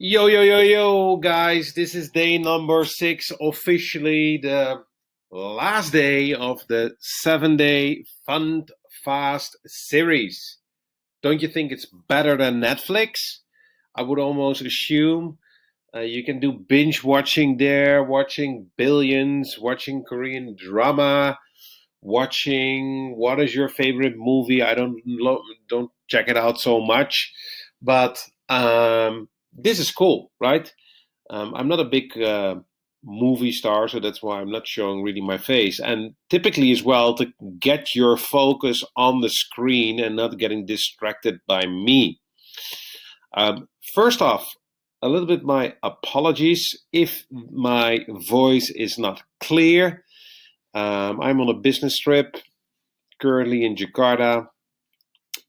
Yo, yo, yo, yo, guys, this is day number 6, officially the last day of the 7-day Fund Fast series. Don't you think it's better than Netflix? I would almost assume you can do binge watching there, watching Billions, watching Korean drama, watching what is your favorite movie. I don't check it out so much, but this is cool, right? I'm not a big movie star, so that's why I'm not showing really my face. And typically, as well, to get your focus on the screen and not getting distracted by me. First off, a little bit my apologies if my voice is not clear. I'm on a business trip currently in Jakarta,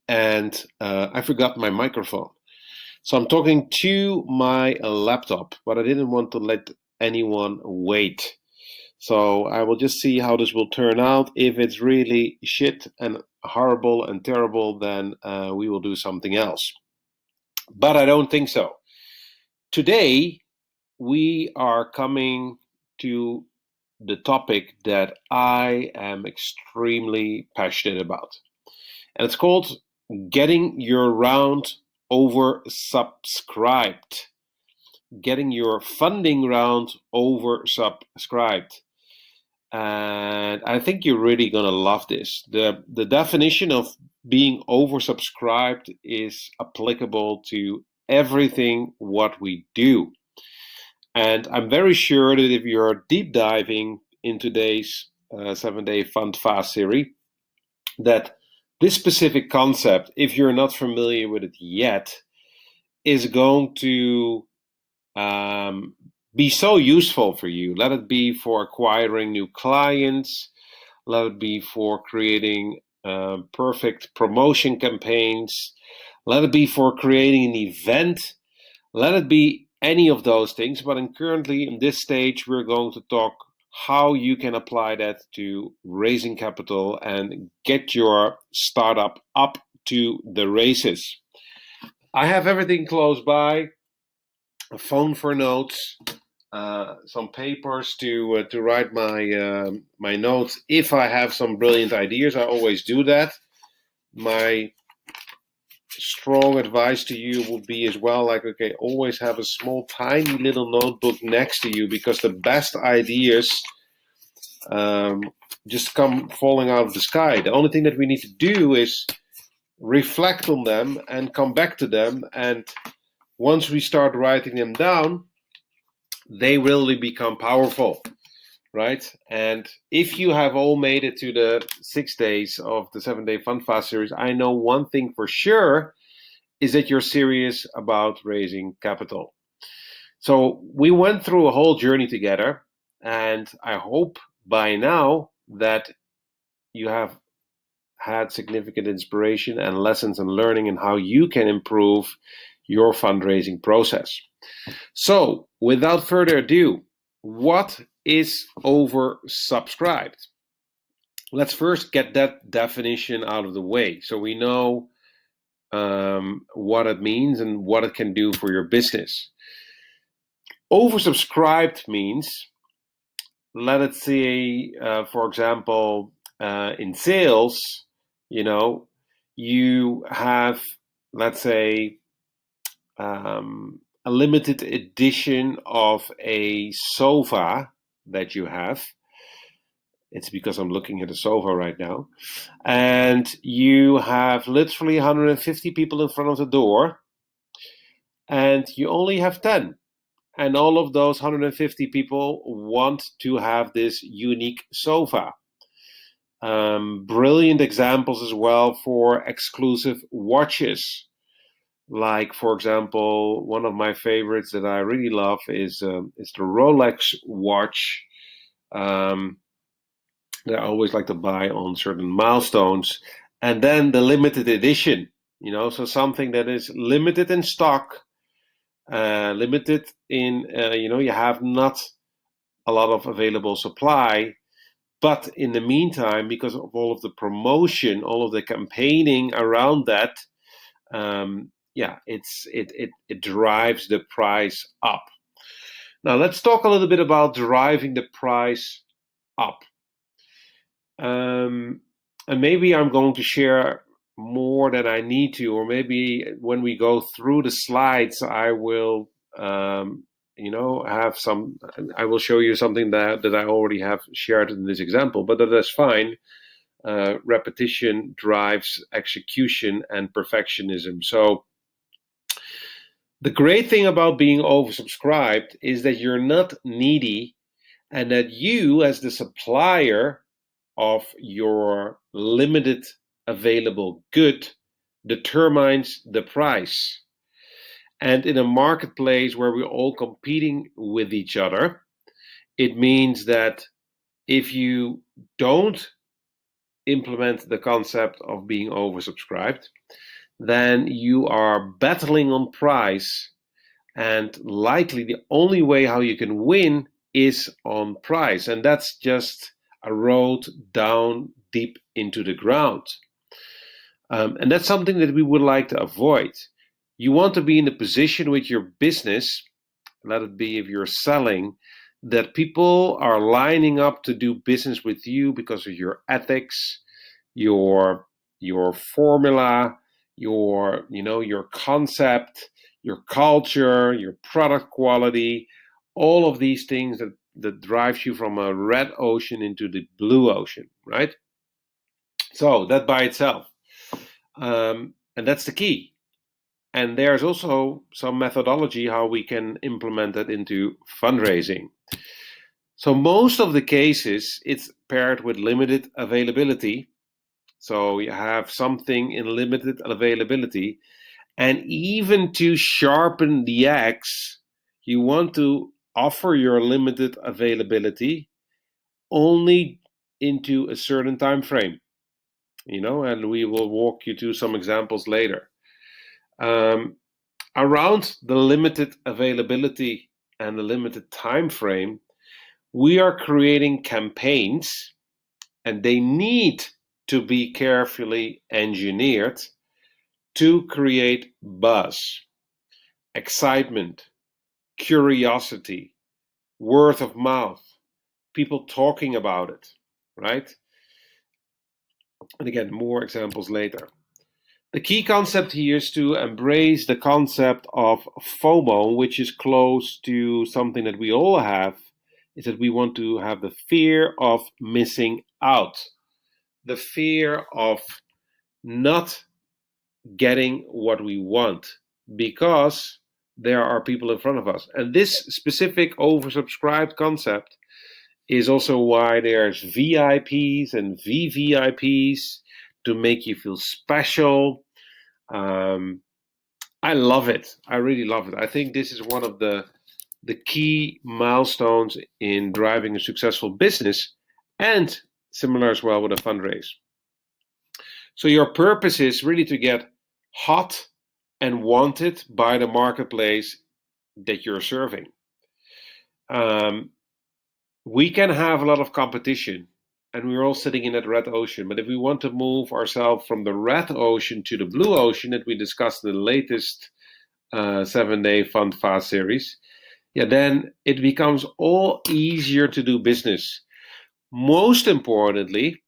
and I forgot my microphone. So I'm talking to my laptop, but I didn't want to let anyone wait. So I will just see how this will turn out. If it's really shit and horrible and terrible, then we will do something else. But I don't think so. Today, we are coming to the topic that I am extremely passionate about. And it's called getting your round oversubscribed, getting your funding round oversubscribed. And I think you're really gonna love this. The definition of being oversubscribed is applicable to everything what we do. And I'm very sure that if you're deep diving in today's 7-day Fund Fast series, that this specific concept, if you're not familiar with it yet, is going to be so useful for you. Let it be for acquiring new clients, let it be for creating perfect promotion campaigns, let it be for creating an event, let it be any of those things. But currently, in this stage, we're going to talk how you can apply that to raising capital and get your startup up to the races. I have everything close by, a phone for notes, some papers to write my notes. If I have some brilliant ideas, I always do that. My strong advice to you would be as well, like, okay, always have a small tiny little notebook next to you, because the best ideas um, just come falling out of the sky. The only thing that we need to do is reflect on them and come back to them, and once we start writing them down, they really become powerful, right? And if you have all made it to the 6 days of the 7-day Fun Fast series, I know one thing for sure is that you're serious about raising capital. So we went through a whole journey together, and I hope by now that you have had significant inspiration and lessons and learning in how you can improve your fundraising process. So, without further ado, what is oversubscribed? Let's first get that definition out of the way so we know what it means and what it can do for your business. Oversubscribed means, let us say, for example, in sales, you have, let's say, a limited edition of a sofa that you have. It's because I'm looking at a sofa right now. And you have literally 150 people in front of the door, and you only have 10. And all of those 150 people want to have this unique sofa. Brilliant examples as well for exclusive watches. Like, for example, one of my favorites that I really love is the Rolex watch that I always like to buy on certain milestones. And then the limited edition, so something that is limited in stock, limited in, you have not a lot of available supply. But in the meantime, because of all of the promotion, all of the campaigning around that, it drives the price up. Now let's talk a little bit about driving the price up. And maybe I'm going to share more than I need to, or maybe when we go through the slides, I will, have some. I will show you something that I already have shared in this example, but that's fine. Repetition drives execution and perfectionism. So the great thing about being oversubscribed is that you're not needy, and that you, as the supplier of your limited available good, determines the price. And in a marketplace where we're all competing with each other, it means that if you don't implement the concept of being oversubscribed, then you are battling on price, and likely the only way how you can win is on price, and that's just a road down deep into the ground. And that's something that we would like to avoid. You want to be in a position with your business, let it be if you're selling, that people are lining up to do business with you because of your ethics, your formula, your concept, your culture, your product quality, all of these things that drives you from a red ocean into the blue ocean, right? So that by itself, and that's the key. And there's also some methodology how we can implement that into fundraising. So most of the cases, it's paired with limited availability. So you have something in limited availability. And even to sharpen the axe, you want to offer your limited availability only into a certain time frame. And we will walk you through some examples later. Around the limited availability and the limited time frame, we are creating campaigns, and they need to be carefully engineered to create buzz, excitement, curiosity, word of mouth, people talking about it, right? And again, more examples later. The key concept here is to embrace the concept of FOMO, which is close to something that we all have, is that we want to have the fear of missing out, the fear of not getting what we want because there are people in front of us. And this specific oversubscribed concept is also why there's VIPs and VVIPs to make you feel special. I love it. I really love it. I think this is one of the key milestones in driving a successful business, and similar as well with a fundraise. So your purpose is really to get hot and wanted by the marketplace that you're serving. We can have a lot of competition, and we're all sitting in that red ocean. But if we want to move ourselves from the red ocean to the blue ocean that we discussed in the latest 7-day Fund Fast series, then it becomes all easier to do business. Most importantly,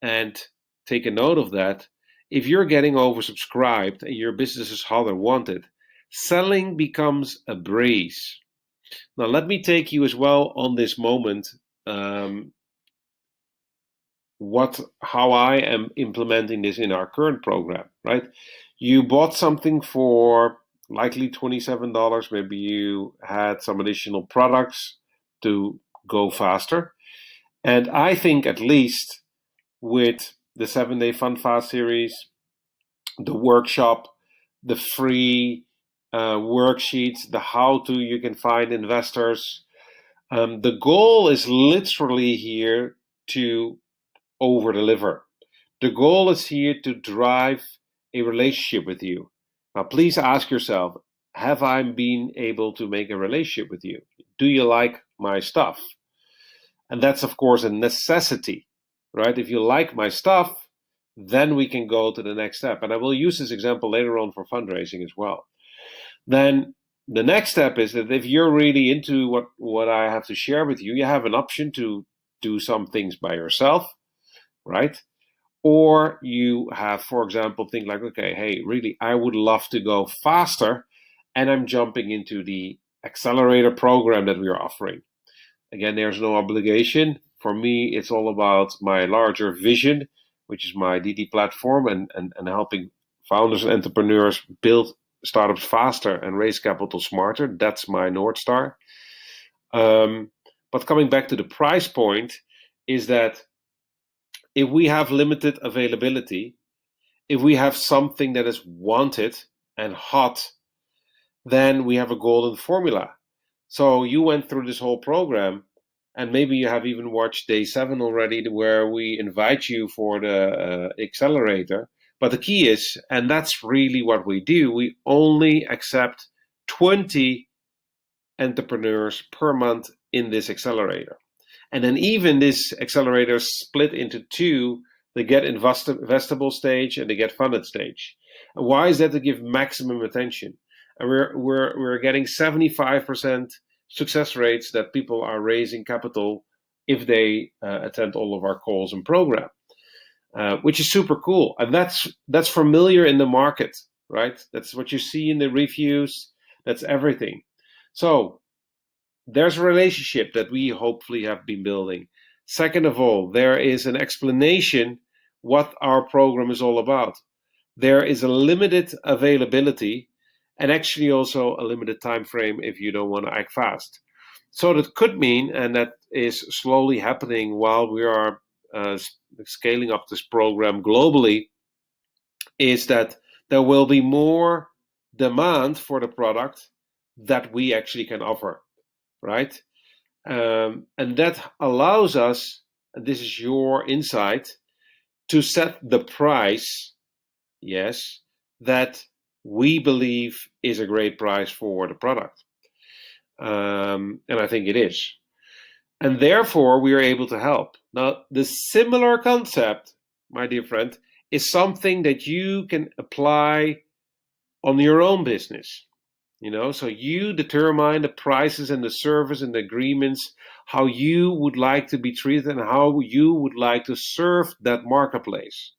and take a note of that, if you're getting oversubscribed and your business is hot and wanted, selling becomes a breeze. Now, let me take you as well on this moment, how I am implementing this in our current program, right? You bought something for likely $27. Maybe you had some additional products to go faster. And I think at least with the 7-day Fund Fast series, the workshop, the free worksheets, the how-to you can find investors. The goal is literally here to over-deliver. The goal is here to drive a relationship with you. Now, please ask yourself, have I been able to make a relationship with you? Do you like my stuff? And that's, of course, a necessity, right? If you like my stuff, then we can go to the next step. And I will use this example later on for fundraising as well. Then the next step is that if you're really into what I have to share with you, you have an option to do some things by yourself, right? Or you have, for example, think like, okay, hey, really, I would love to go faster, and I'm jumping into the accelerator program that we are offering. Again, there's no obligation. For me, it's all about my larger vision, which is my DD platform and helping founders and entrepreneurs build startups faster and raise capital smarter. That's my North Star. But coming back to the price point, is that if we have limited availability, if we have something that is wanted and hot, then we have a golden formula. So you went through this whole program, and maybe you have even watched day 7 already, where we invite you for the accelerator. But the key is, and that's really what we do, we only accept 20 entrepreneurs per month in this accelerator. And then even this accelerator is split into 2, the get investable stage and the get funded stage. And why is that? To give maximum attention. And we're getting 75% success rates that people are raising capital if they attend all of our calls and program, which is super cool. And that's familiar in the market, right? That's what you see in the reviews. That's everything. So there's a relationship that we hopefully have been building. Second of all, there is an explanation what our program is all about. There is a limited availability, and actually also a limited time frame if you don't want to act fast. So that could mean, and that is slowly happening while we are scaling up this program globally, is that there will be more demand for the product that we actually can offer, right? And that allows us, and this is your insight, to set the price, yes, that we believe is a great price for the product. And I think it is. And therefore, we are able to help. Now, the similar concept, my dear friend, is something that you can apply on your own business. So you determine the prices and the service and the agreements, how you would like to be treated and how you would like to serve that marketplace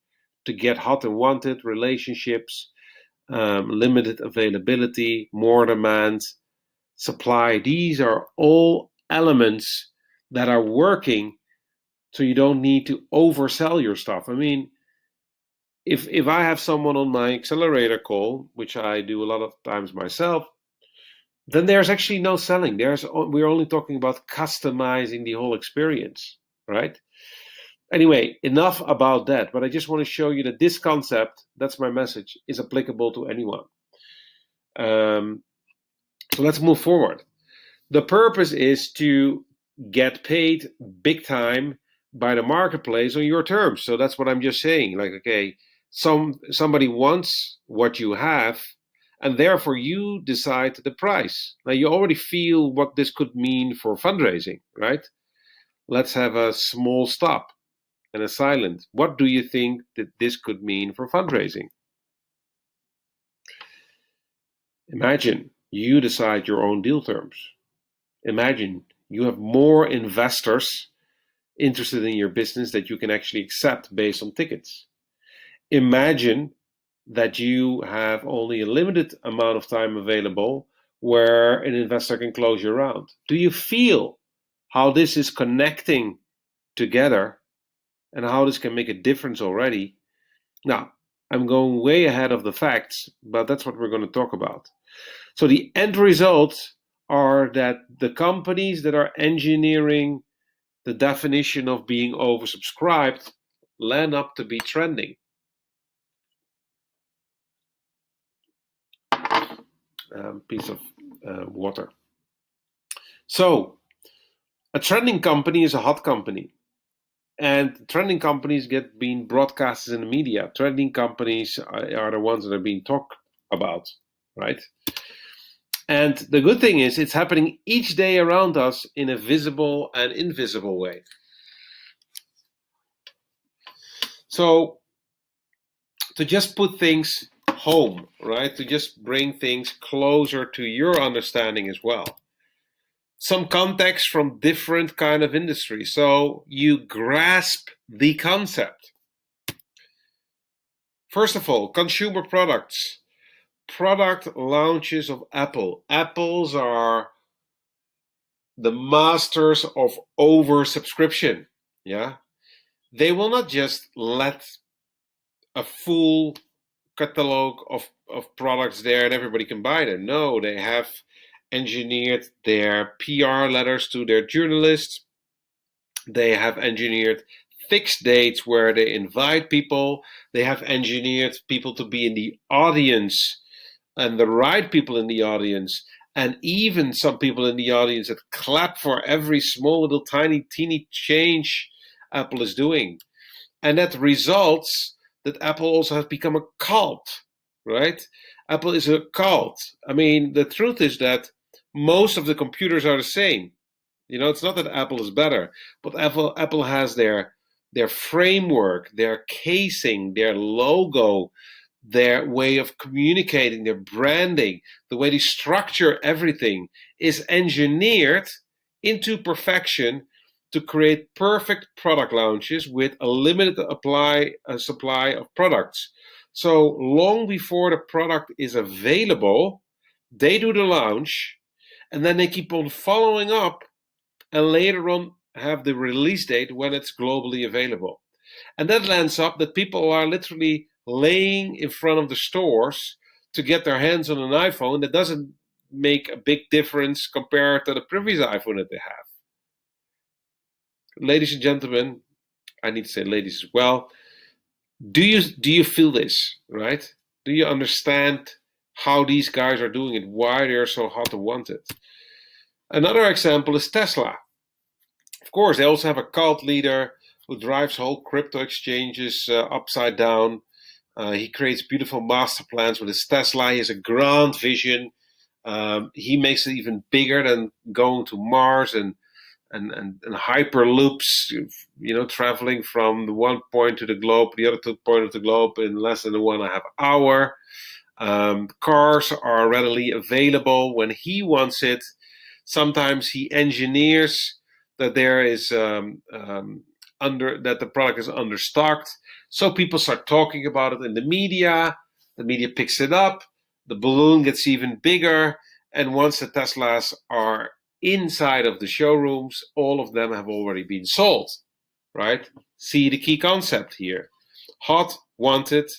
to get hot and wanted relationships, limited availability, more demand, supply. These are all elements that are working, so you don't need to oversell your stuff. I mean, if I have someone on my accelerator call, which I do a lot of times myself, then there's actually no selling. We're only talking about customizing the whole experience, right? Anyway, enough about that. But I just want to show you that this concept, that's my message, is applicable to anyone. So let's move forward. The purpose is to get paid big time by the marketplace on your terms. So that's what I'm just saying. Like, okay, somebody wants what you have, and therefore you decide the price. Now you already feel what this could mean for fundraising, right? Let's have a small stop and a silent. What do you think that this could mean for fundraising? Imagine you decide your own deal terms. Imagine you have more investors interested in your business that you can actually accept based on tickets. Imagine that you have only a limited amount of time available where an investor can close your round. Do you feel how this is connecting together and how this can make a difference already? Now, I'm going way ahead of the facts, but that's what we're going to talk about. So the end results are that the companies that are engineering the definition of being oversubscribed land up to be trending. Piece of water. So a trending company is a hot company. And trending companies get being broadcasted in the media. Trending companies are the ones that are being talked about, right? And the good thing is it's happening each day around us in a visible and invisible way. So to just put things home, right? To just bring things closer to your understanding as well. Some context from different kind of industries, so you grasp the concept. First of all, consumer products. Product launches of Apple. Apples are the masters of oversubscription. Yeah. They will not just let a full catalog of products there and everybody can buy them. No, they have engineered their PR letters to their journalists. They have engineered fixed dates where they invite people. They have engineered people to be in the audience and the right people in the audience. And even some people in the audience that clap for every small little tiny teeny change Apple is doing. And that results that Apple also has become a cult, right? Apple is a cult. I mean, the truth is that most of the computers are the same. You know, it's not that Apple is better, but Apple has their framework, their casing, their logo, their way of communicating, their branding, the way they structure everything is engineered into perfection to create perfect product launches with a limited supply of products. So long before the product is available, they do the launch, and then they keep on following up, and later on have the release date when it's globally available. And that lands up that people are literally laying in front of the stores to get their hands on an iPhone that doesn't make a big difference compared to the previous iPhone that they have. Ladies and gentlemen, I need to say ladies as well, do you feel this, right? Do you understand how these guys are doing it, why they're so hot and wanted? Another example is Tesla. Of course, they also have a cult leader who drives whole crypto exchanges upside down. He creates beautiful master plans with his Tesla. He has a grand vision. He makes it even bigger than going to Mars and hyperloops, you know, traveling from the one point to the globe, the other point of the globe in less than 1.5 hours. Cars are readily available when he wants it. Sometimes he engineers that there is that the product is understocked, so people start talking about it in the media. The media picks it up. The balloon gets even bigger, and once the Teslas are inside of the showrooms, all of them have already been sold. Right? See the key concept here: hot, wanted,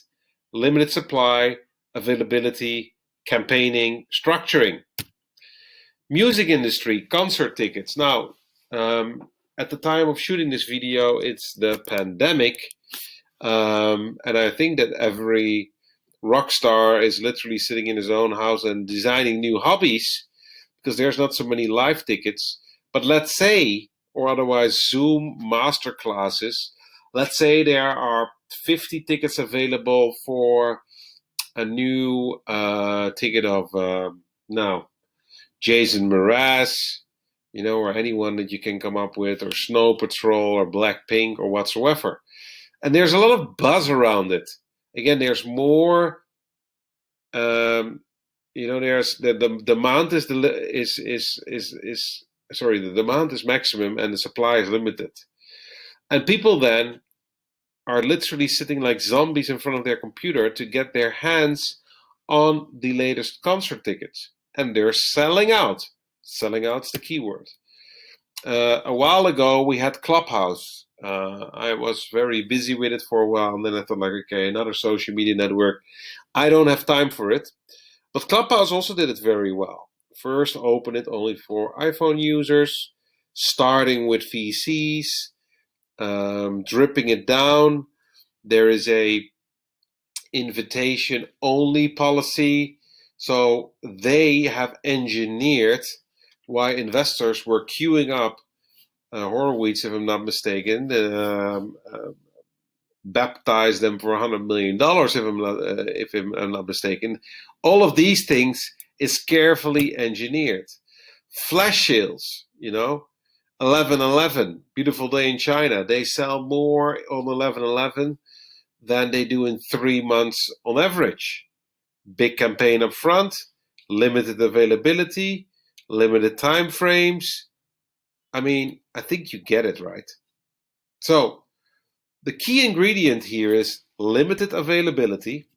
limited supply, availability, campaigning, structuring. Music industry, concert tickets. Now, at the time of shooting this video, it's the pandemic, and I think that every rock star is literally sitting in his own house and designing new hobbies because there's not so many live tickets. But let's say, or otherwise Zoom master classes, let's say there are 50 tickets available for a new ticket of now Jason Mraz, you know, or anyone that you can come up with, or Snow Patrol, or Blackpink, or whatsoever. And there's a lot of buzz around it. Again, there's more. You know, there's the demand the demand is maximum and the supply is limited, and people then are literally sitting like zombies in front of their computer to get their hands on the latest concert tickets, and they're selling out. Selling out's the keyword. A while ago, we had Clubhouse. I was very busy with it for a while, and then I thought, like, okay, another social media network. I don't have time for it. But Clubhouse also did it very well. First, open it only for iPhone users, starting with VCs, dripping it down. There is a invitation-only policy. So they have engineered why investors were queuing up Horowitz, if I'm not mistaken, baptized them for $100 million, if I'm not mistaken. All of these things is carefully engineered. Flash sales, you know, 11/11, beautiful day in China. They sell more on 11/11 than they do in 3 months on average. Big campaign up front, limited availability, limited time frames. I mean, I think you get it, right? So the key ingredient here is limited availability.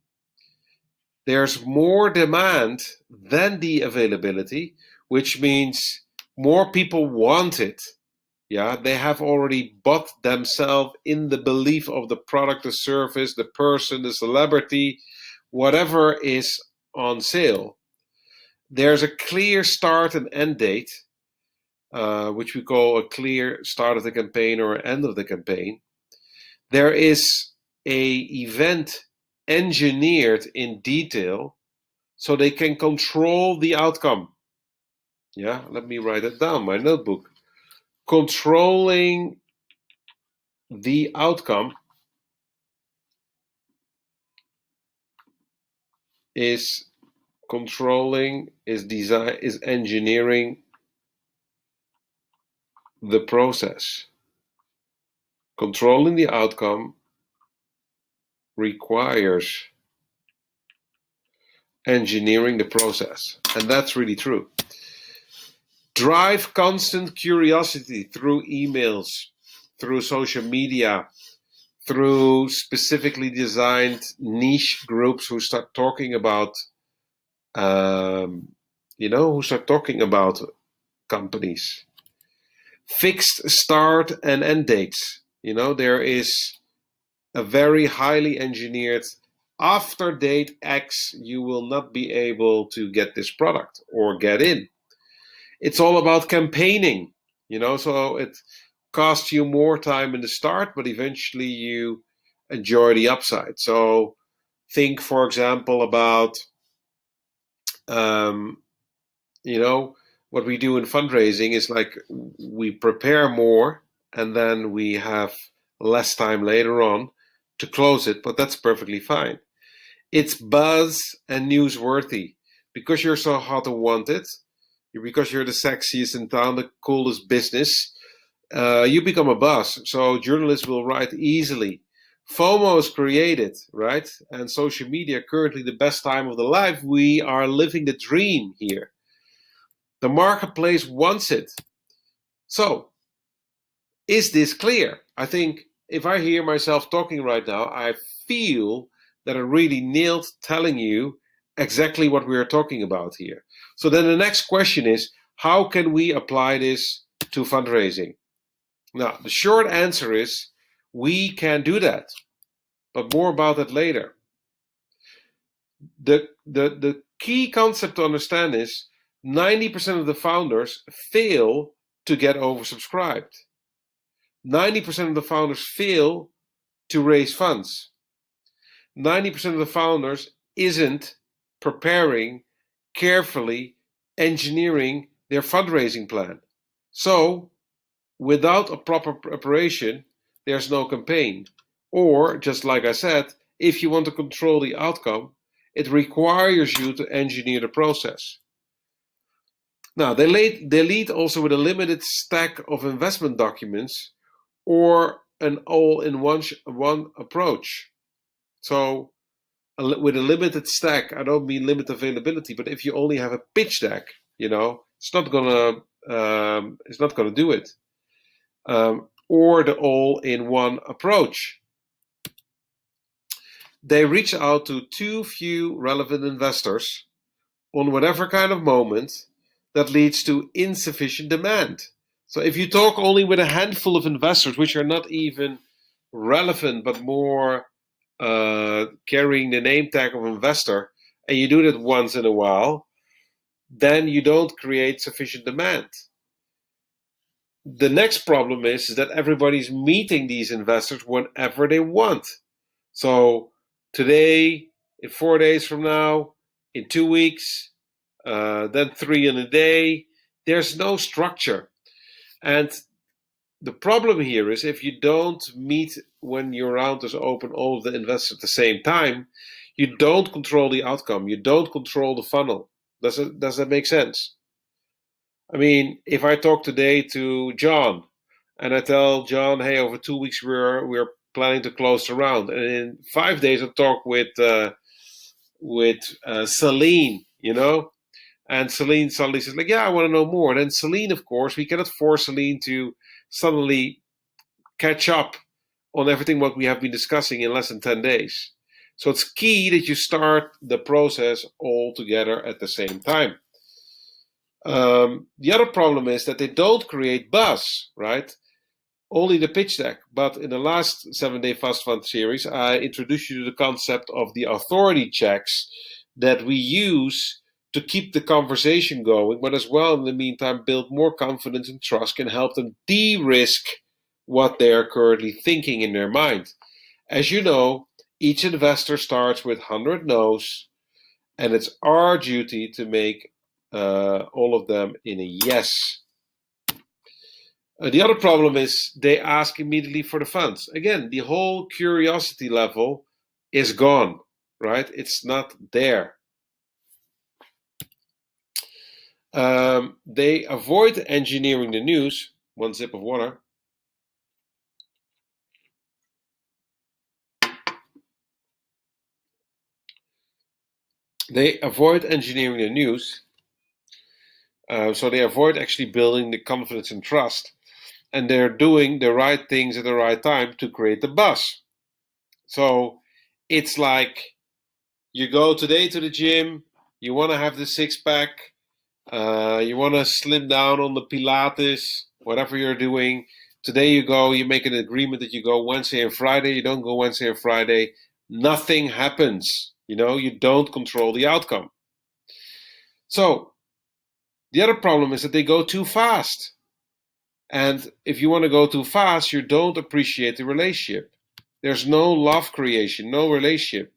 There's more demand than the availability, which means more people want it. Yeah, they have already bought themselves in the belief of the product, the service, the person, the celebrity, whatever is on sale. There's a clear start and end date, which we call a clear start of the campaign or end of the campaign. There is a event engineered in detail so they can control the outcome. Yeah, let me write it down, my notebook. Controlling the outcome is engineering the process. Controlling the outcome requires engineering the process, and that's really true. Drive constant curiosity through emails, through social media, through specifically designed niche groups who start talking about companies. Fixed start and end dates. There is a very highly engineered after date X, you will not be able to get this product or get in. It's all about campaigning, so it costs you more time in the start, but eventually you enjoy the upside. So think, for example, about what we do in fundraising is like we prepare more and then we have less time later on to close it, but that's perfectly fine. It's buzz and newsworthy because you're so hot and wanted, because you're the sexiest in town, the coolest business. You become a buzz, so journalists will write easily. FOMO is created, right? And social media currently the best time of the life. We are living the dream here. The marketplace wants it. So, is this clear? I think if I hear myself talking right now, I feel that I really nailed telling you exactly what we are talking about here. So then the next question is, how can we apply this to fundraising? Now, the short answer is, we can do that, but more about that later. The key concept to understand is 90% of the founders fail to get oversubscribed. 90% of the founders fail to raise funds. 90% of the founders isn't preparing, carefully engineering their fundraising plan. So, without a proper preparation, there's no campaign. Or, just like I said, if you want to control the outcome, it requires you to engineer the process. Now, they lead also with a limited stack of investment documents or an all-in-one approach. So, with a limited stack, I don't mean limited availability, but if you only have a pitch deck, it's not gonna do it. Or the all-in-one approach. They reach out to too few relevant investors on whatever kind of moment that leads to insufficient demand. So if you talk only with a handful of investors, which are not even relevant, but more carrying the name tag of investor, and you do that once in a while, then you don't create sufficient demand. The next problem is that everybody's meeting these investors whenever they want. So today, in 4 days from now, in 2 weeks, then 3 in a day, there's no structure. And the problem here is if you don't meet when your round is open all of the investors at the same time, you don't control the outcome. You don't control the funnel. Does that make sense? I mean, if I talk today to John and I tell John, hey, over 2 weeks we're planning to close the round. And in 5 days, I talked with Celine, and Celine suddenly says, like, yeah, I want to know more. And then Celine, of course, we cannot force Celine to suddenly catch up on everything what we have been discussing in less than 10 days. So it's key that you start the process all together at the same time. The other problem is that they don't create buzz, right? Only the pitch deck. But in the last 7-day Fast Fund series, I introduced you to the concept of the authority checks that we use to keep the conversation going, but as well, in the meantime, build more confidence and trust, can help them de-risk what they are currently thinking in their mind. As you know, each investor starts with 100 no's, and it's our duty to make all of them in a yes. The other problem is they ask immediately for the funds. Again, the whole curiosity level is gone, right? It's not there. They avoid engineering the news. One sip of water. They avoid engineering the news. So they avoid actually building the confidence and trust. And they're doing the right things at the right time to create the buzz. So it's like you go today to the gym, you want to have the six-pack, you want to slim down on the Pilates, whatever you're doing. Today you go, you make an agreement that you go Wednesday and Friday, you don't go Wednesday and Friday. Nothing happens. You don't control the outcome. So the other problem is that they go too fast. And if you want to go too fast, you don't appreciate the relationship. There's no love creation, no relationship.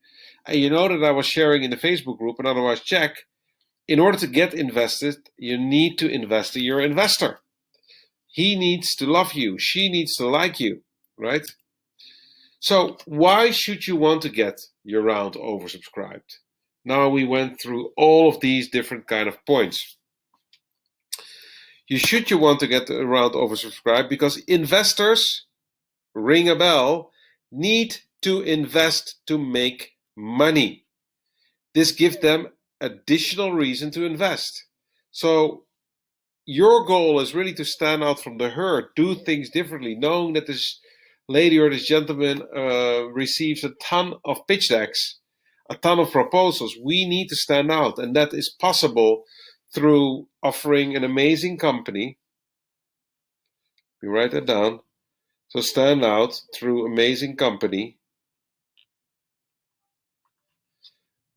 And you know that I was sharing in the Facebook group, and otherwise check, in order to get invested, you need to invest in your investor. He needs to love you. She needs to like you, right? So why should you want to get your round oversubscribed? Now we went through all of these different kind of points. You want to get the round oversubscribed because investors, ring a bell, need to invest to make money. This gives them additional reason to invest. So your goal is really to stand out from the herd, do things differently, knowing that this lady or this gentleman receives a ton of pitch decks, a ton of proposals. We need to stand out, and that is possible through offering an amazing company. We write that down. So stand out through amazing company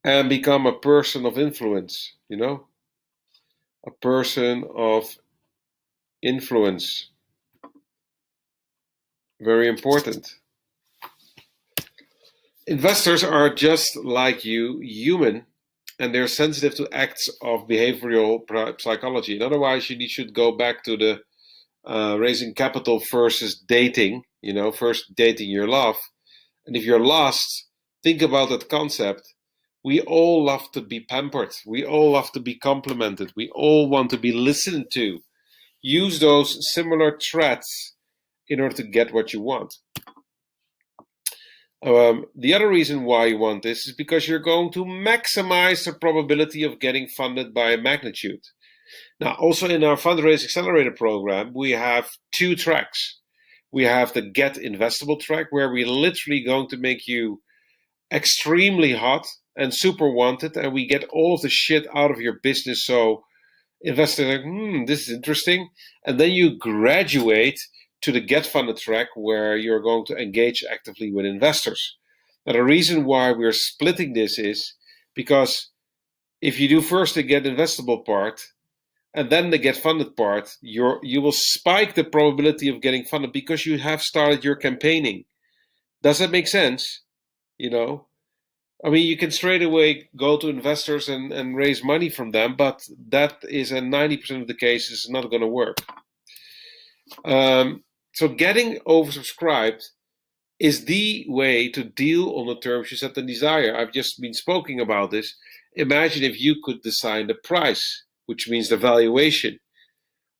and become a person of influence, a person of influence. Very important. Investors are just like you, human, and they're sensitive to acts of behavioral psychology. And otherwise, you should go back to the raising capital versus dating, first dating your love. And if you're lost, think about that concept. We all love to be pampered. We all love to be complimented. We all want to be listened to. Use those similar threats in order to get what you want. The other reason why you want this is because you're going to maximize the probability of getting funded by a magnitude. Now, also in our Fundraise Accelerator program, we have 2 tracks. We have the Get Investable track, where we're literally going to make you extremely hot and super wanted, and we get all of the shit out of your business so investors are like, this is interesting. And then you graduate to the Get Funded track, where you're going to engage actively with investors. Now, the reason why we're splitting this is because if you do first the Get Investable part and then the Get Funded part, you will spike the probability of getting funded because you have started your campaigning. Does that make sense? I mean, you can straight away go to investors and raise money from them, but that is in 90% of the cases not going to work. So getting oversubscribed is the way to deal on the terms you set and desire. I've just been speaking about this. Imagine if you could decide the price, which means the valuation.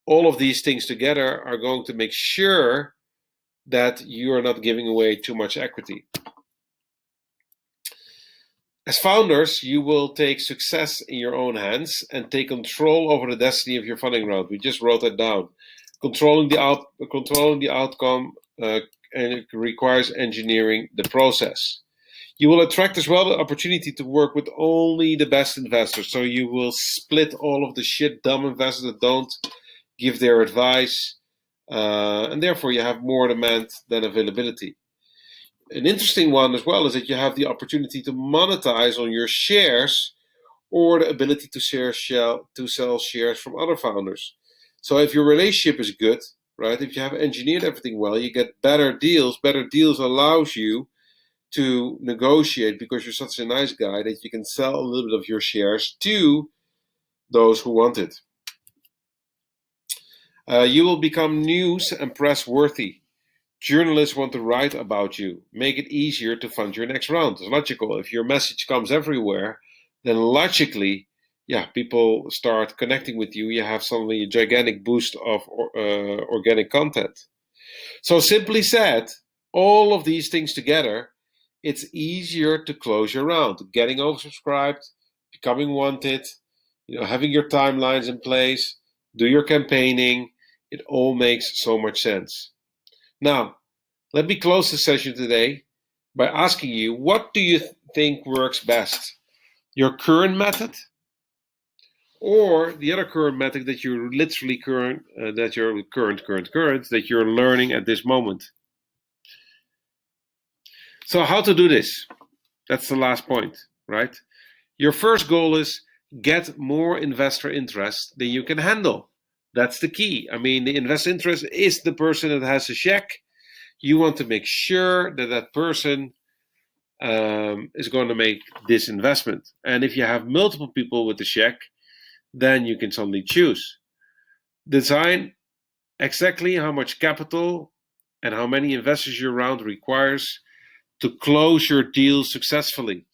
All of these things together are going to make sure that you are not giving away too much equity. As founders, you will take success in your own hands and take control over the destiny of your funding round. We just wrote that down. Controlling the outcome and it requires engineering the process. You will attract as well the opportunity to work with only the best investors. So you will split all of the dumb investors that don't give their advice, and therefore you have more demand than availability. An interesting one as well is that you have the opportunity to monetize on your shares or the ability to sell shares from other founders. So if your relationship is good, right, if you have engineered everything well, you get better deals. Better deals allows you to negotiate because you're such a nice guy that you can sell a little bit of your shares to those who want it. You will become news and press worthy. Journalists want to write about you. Make it easier to fund your next round. It's logical. If your message comes everywhere, then logically, people start connecting with you. You have suddenly a gigantic boost of organic content. So simply said, all of these things together, it's easier to close your round. Getting oversubscribed, becoming wanted, having your timelines in place, do your campaigning. It all makes so much sense. Now, let me close the session today by asking you, what do you think works best? Your current method or the other current method that you're that you're learning at this moment? So how to do this? That's the last point, right? Your first goal is get more investor interest than you can handle. That's the key. I mean, the investor interest is the person that has a check. You want to make sure that that person is going to make this investment. And if you have multiple people with the check, then you can suddenly choose. Design exactly how much capital and how many investors your round requires to close your deal successfully.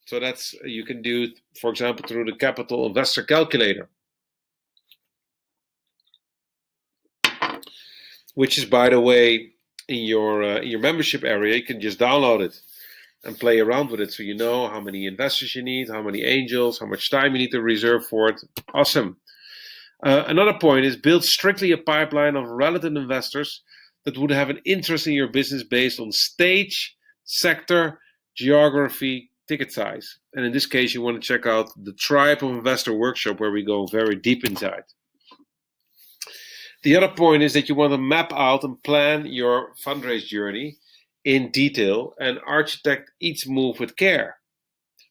So you can do, for example, through the capital investor calculator, which is, by the way, in your membership area. You can just download it and play around with it, so you know how many investors you need, how many angels, how much time you need to reserve for it. Awesome. Another point is build strictly a pipeline of relevant investors that would have an interest in your business based on stage, sector, geography, ticket size. And in this case, you want to check out the Tribe of Investor workshop where we go very deep inside. The other point is that you want to map out and plan your fundraise journey in detail and architect each move with care,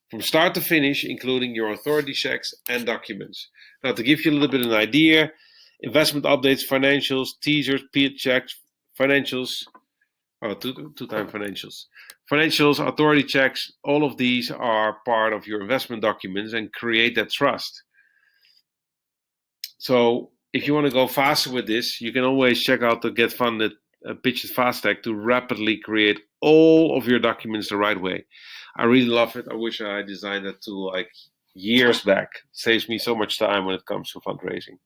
from start to finish, including your authority checks and documents. Now, to give you a little bit of an idea, investment updates, financials, teasers, peer checks, financials, two-time financials, authority checks, all of these are part of your investment documents and create that trust. So if you want to go faster with this, you can always check out the Get Funded Pitch It Fast Tag to rapidly create all of your documents the right way. I really love it. I wish I designed that tool like years back. It saves me so much time when it comes to fundraising.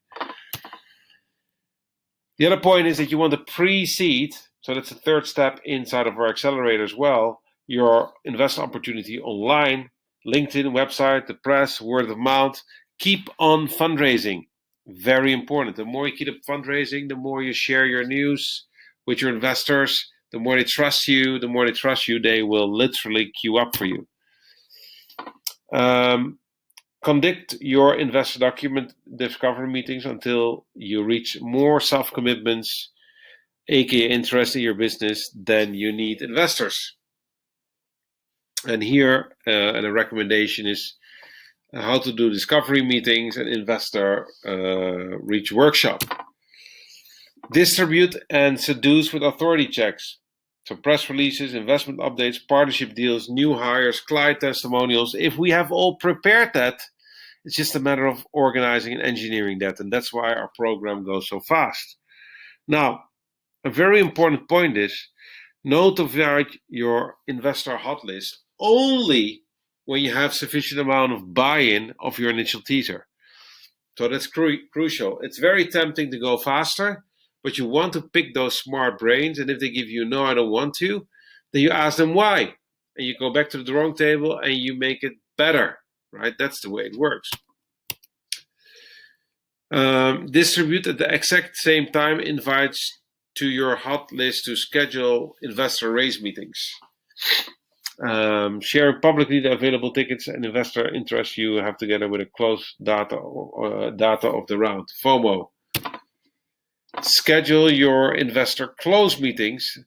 The other point is that you want to pre-seed, so that's the third step inside of our accelerator as well, your investment opportunity online, LinkedIn, website, the press, word of mouth. Keep on fundraising. Very important. The more you keep up fundraising, the more you share your news with your investors, the more they trust you. The more they trust you, they will literally queue up for you. Conduct your investor document discovery meetings until you reach more self-commitments, aka interest in your business, than you need investors. And here, a recommendation is how to do discovery meetings and investor reach workshop. Distribute and seduce with authority checks. So press releases, investment updates, partnership deals, new hires, client testimonials. If we have all prepared that, it's just a matter of organizing and engineering that. And that's why our program goes so fast. Now, a very important point is notify your investor hot list only when you have sufficient amount of buy-in of your initial teaser. So that's crucial. It's very tempting to go faster, but you want to pick those smart brains. And if they give you no, I don't want to, then you ask them why. And you go back to the drawing table and you make it better, right? That's the way it works. Distribute at the exact same time invites to your hot list to schedule investor raise meetings. Sharing publicly the available tickets and investor interest you have together with a close data of the round. FOMO. Schedule your investor close meetings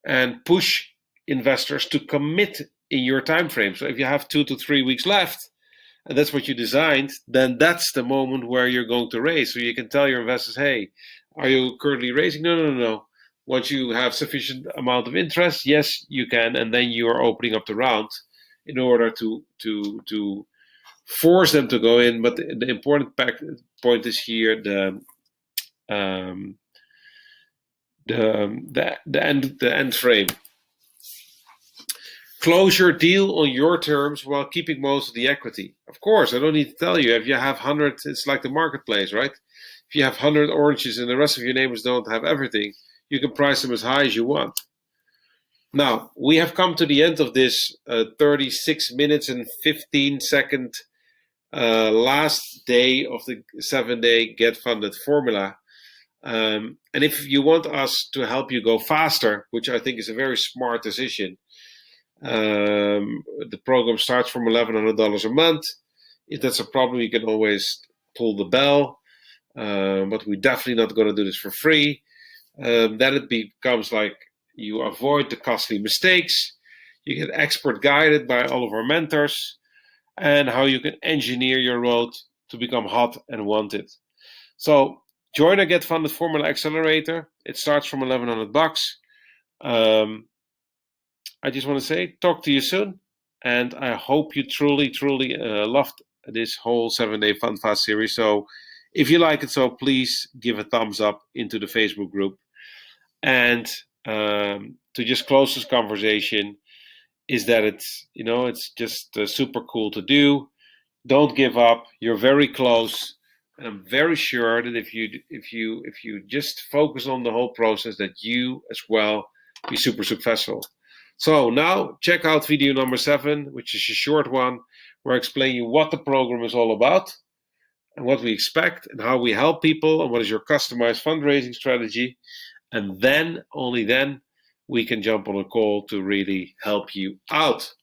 and push investors to commit in your time frame. So if you have 2 to 3 weeks left, and that's what you designed, then that's the moment where you're going to raise. So you can tell your investors, hey, are you currently raising? No. Once you have sufficient amount of interest, yes, you can, and then you are opening up the round in order to force them to go in. But the important point is here the end frame. Close your deal on your terms while keeping most of the equity. Of course, I don't need to tell you. If you have 100, it's like the marketplace, right? If you have 100 oranges and the rest of your neighbors don't have everything, you can price them as high as you want. Now, we have come to the end of this 36 minutes and 15 second last day of the 7-day Get Funded formula. And if you want us to help you go faster, which I think is a very smart decision, the program starts from $1,100 a month. If that's a problem, you can always pull the bell, but we're definitely not going to do this for free. Then it becomes like you avoid the costly mistakes, you get expert guided by all of our mentors, and how you can engineer your road to become hot and wanted. So join our Get Funded Formula Accelerator. It starts from $1,100. I just want to say, talk to you soon. And I hope you truly loved this whole 7-day Fund Fast series. So if you like it, so please give a thumbs up into the Facebook group. And to just close this conversation is that it's just super cool to do. Don't give up. You're very close. And I'm very sure that if you just focus on the whole process, that you as well be super successful. So now check out video number 7, which is a short one, where I explain you what the program is all about and what we expect and how we help people and what is your customized fundraising strategy. And then, only then, we can jump on a call to really help you out.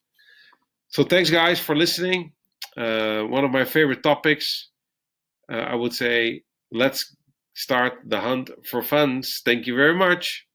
So thanks, guys, for listening. One of my favorite topics, I would say, let's start the hunt for funds. Thank you very much.